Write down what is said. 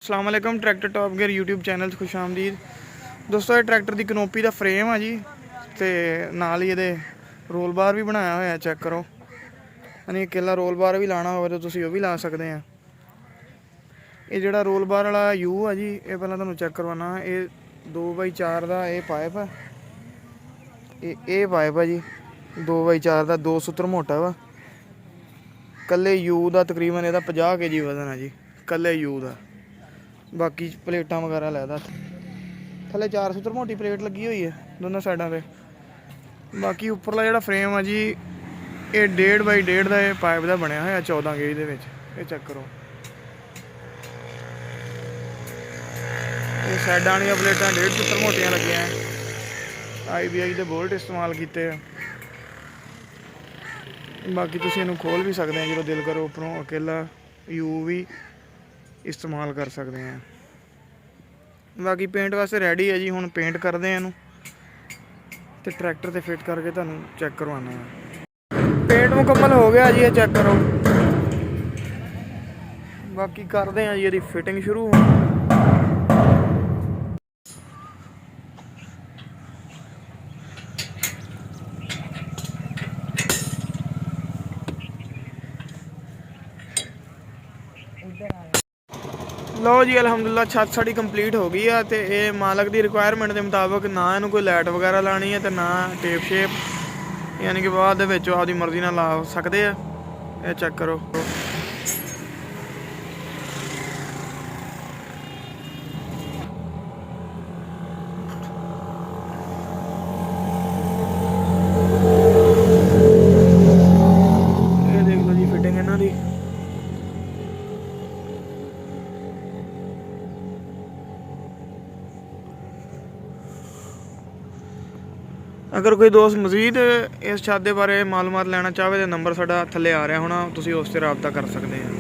अस्सलाम वालेकुम tractor top gear YouTube channel खुश आमदीद दोस्तों। ये ट्रैक्टर की कनोपी का फ्रेम है जी, तो नाल ही ये रोल बार भी बनाया हुआ। चेक करो, यानी अकेला रोल बार भी लाना हो तो तुम वह भी ला सकते हैं। ये जोड़ा रोल बार वाला यू है जी, ये पहला तुहानू चेक करवाना। ये 2x4 का ये पाइप है, ये पाइप है जी 2x4 का, 2 सूत्र मोटा वा। कल्ले यू का तकरीबन यदा 50 kg वजन है जी, कल्ले यू का। बाकी प्लेटा वगैरह लैदा, थले 4 सूत्र मोटी प्लेट लगी हुई है दोनों साइडों पे। बाकी उपरला जोड़ा फ्रेम है जी, ये 1.5x1.5 का पाइप का बनया है 14 गेज के। ये चेक करो, ये साइड वाली प्लेटा 1.5 सूत्र मोटियां लगिया हैं। IBI के बोल्ट इस्तेमाल किए हैं। बाकी तुम इनू खोल भी सकते हैं जो दिल करो, उपरों अकेला यू भी इस्तेमाल कर सकते हैं। बाकी पेंट वास्ते रेडी है जी, हुण पेंट करते हैं इनू तो ट्रैक्टर से फिट करके तुहानू चेक करवाना है। पेंट मुकम्मल हो गया जी, ये चेक करो। बाकी करते हैं जी, ये फिटिंग शुरू। लो जी अलहमदुलिल्लाह छत साड़ी कंप्लीट हो गई है। तो ये मालक की रिक्वायरमेंट के मुताबिक ना इनू कोई लाइट वगैरह लानी है, तो ना टेप शेप, यानी कि बाद आपकी मर्जी ना ला सकते हैं। ये चेक करो, ये देख लो जी फिटिंग इन्हां दी। अगर कोई दोस्त मजीद इस छत के बारे मालूमात लेना चाहे तो नंबर साडा थल्ले आ रहा होना, तुसीं उस पर राबता कर सकते हैं।